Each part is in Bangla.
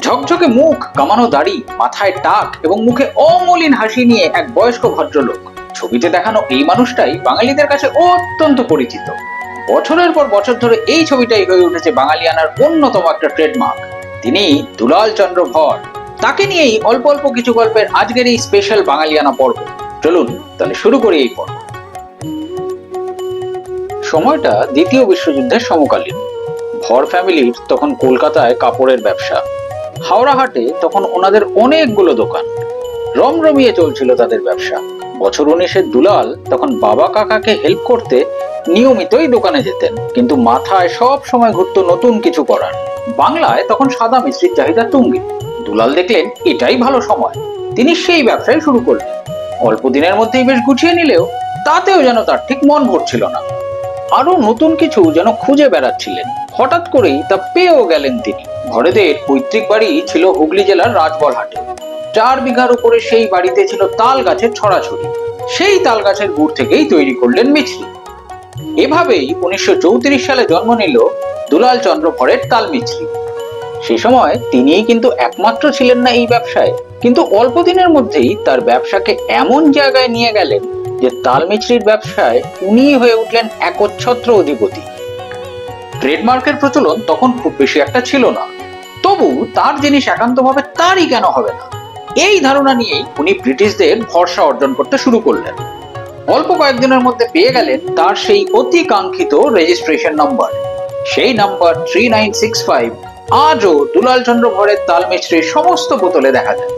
ঝকঝকে মুখ, কামানো দাড়ি, মাথায় টাক এবং মুখে অমলিন হাসি নিয়ে এক বয়স্ক ভদ্রলোক। ছবিতে দেখানো এই মানুষটাই বাঙালিদের কাছে অত্যন্ত পরিচিত। বছরের পর বছর ধরে এই ছবিটাই হয়ে উঠেছে বাঙালিয়ানার অন্যতম একটা ট্রেডমার্ক। তিনি দুলাল চন্দ্র ভর। তাকে নিয়েই অল্প অল্প কিছু গল্পের আজকের এই স্পেশাল বাঙালিয়ানা পর্ব। চলুন তাহলে শুরু করি এই পর্ব। সময়টা দ্বিতীয় বিশ্বযুদ্ধের সমকালীন। ভর ফ্যামিলির তখন কলকাতায় কাপড়ের ব্যবসা। হাওড়া হাটে তখন ওনাদের অনেকগুলো দোকান। রমরমিয়ে চলছিল তাদের ব্যবসা। বছর 19-এর দুলাল তখন বাবা কাকাকে হেল্প করতে নিয়মিতই দোকানে যেতেন, কিন্তু মাথায় সব সময় ঘুরতো নতুন কিছু করার। বাংলায় তখন সাদা মিস্ত্রির চাহিদা তুঙ্গে। দুলাল দেখলেন এটাই ভালো সময়। তিনি সেই ব্যবসায় শুরু করলেন। অল্প দিনের মধ্যেই বেশ গুছিয়ে নিলেও তাতেও যেন তার ঠিক মন ভরছিল না। আরো নতুন কিছু যেন খুঁজে বেড়াচ্ছিলেন। হঠাৎ করেই তা পেয়েও গেলেন তিনি। ভরেদের পৈতৃক বাড়ি ছিল হুগলি জেলার রাজবলহাটে। 4 বিঘার উপরে সেই বাড়িতে ছিল তাল গাছের ছড়াছড়ি। সেই তাল গাছের গুড় থেকেই তৈরি করলেন মিছরি। এভাবেই 1934 সালে জন্ম নিল দুলাল চন্দ্র ভরের তাল মিছরি। সে সময় তিনিই কিন্তু একমাত্র ছিলেন না এই ব্যবসায়, কিন্তু অল্প দিনের মধ্যেই তার ব্যবসাকে এমন জায়গায় নিয়ে গেলেন যে তাল মিছরির ব্যবসায় উনিই হয়ে উঠলেন একচ্ছত্র অধিপতি। ট্রেডমার্কের প্রচলন তখন খুব বেশি একটা ছিল না, তবু তার জিনিস একান্তভাবে তারই কেন হবে না, এই ধারণা নিয়েই উনি ব্রিটিশদের ভরসা অর্জন করতে শুরু করলেন। অল্প কয়েকদিনের মধ্যে পেয়ে গেলেন তার সেই অতি কাঙ্ক্ষিত রেজিস্ট্রেশন নাম্বার। সেই নাম্বার 3965 আজও দুলাল চন্দ্র ভরের তাল মিছরির সমস্ত বোতলে দেখা যায়।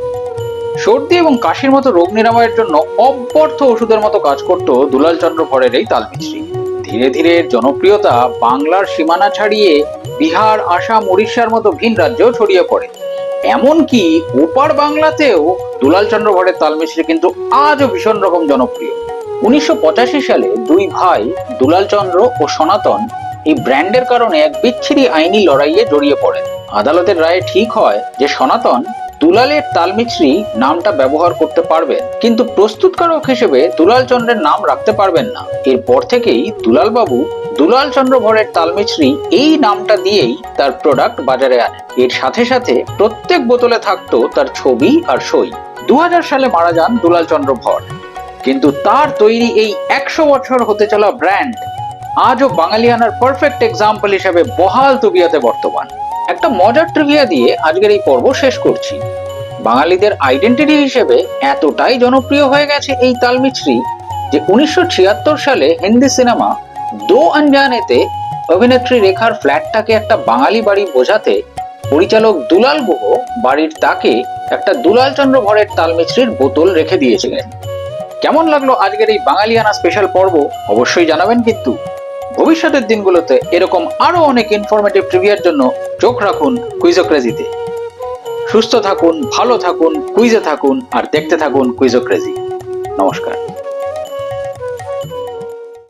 সর্দি এবং কাশির মতো রোগ নিরাময়ের জন্য অব্যর্থ ওষুধের মতো কাজ করত দুলাল চন্দ্র ভরের এই তাল মিছরি। ধীরে ধীরে জনপ্রিয়তা বাংলার সীমানা ছাড়িয়ে বিহার, আসাম, উড়িষ্যার মতো ভিন রাজ্যেও ছড়িয়ে পড়ে। এমনকি ওপার বাংলাতেও দুলাল চন্দ্র ভরের তাল মিছরি কিন্তু আজও ভীষণ রকম জনপ্রিয়। 1985 সালে দুই ভাই দুলাল চন্দ্র ও সনাতন এই ব্র্যান্ডের কারণে এক বিচ্ছিরি আইনি লড়াইয়ে জড়িয়ে পড়েন। আদালতের রায়ে ঠিক হয় যে সনাতন দুলালের তাল মিছরি নামটা ব্যবহার করতে পারবেন, কিন্তু প্রস্তুতকারক হিসেবে দুলাল চন্দ্রের নাম রাখতে পারবেন না। এরপর থেকেই দুলাল বাবু দুলাল চন্দ্র ভরের তাল মিছরি এই নামটা দিয়েই তার প্রোডাক্ট বাজারে আনেন। এর সাথে সাথে প্রত্যেক বোতলে থাকতো তার ছবি আর সই। 2000 সালে মারা যান দুলাল চন্দ্র ভর, কিন্তু তার তৈরি এই 100 বছর হতে চলা ব্র্যান্ড আজও বাঙালিয়ানার পারফেক্ট এক্সাম্পল হিসেবে বহাল তবিয়তে বর্তমান। একটা মজার ট্রিভিয়া দিয়ে আজকের এই পর্ব শেষ করছি। বাঙালিদের আইডেন্টিটি হিসেবে এতটাই জনপ্রিয় হয়ে গেছে এই তাল মিছরি যে 1976 সালে হিন্দি সিনেমা দো আনজানেতে অভিনেত্রী রেখার ফ্ল্যাটটাকে একটা বাঙালি বাড়ি বোঝাতে পরিচালক দুলাল গুহ বাড়ির তাকে একটা দুলাল চন্দ্র ভরের তাল মিছরির বোতল রেখে দিয়েছিলেন। কেমন লাগলো আজকের এই বাঙালিয়ানা স্পেশাল পর্ব অবশ্যই জানাবেন। কিন্তু ভবিষ্যতের দিনগুলোতে এরকম আরো অনেক ইনফরমেটিভ ট্রিভিয়ার জন্য চোখ রাখুন কুইজোক্রেজিতে। সুস্থ থাকুন, ভালো থাকুন, কুইজে থাকুন আর দেখতে থাকুন কুইজোক্রেজি। নমস্কার।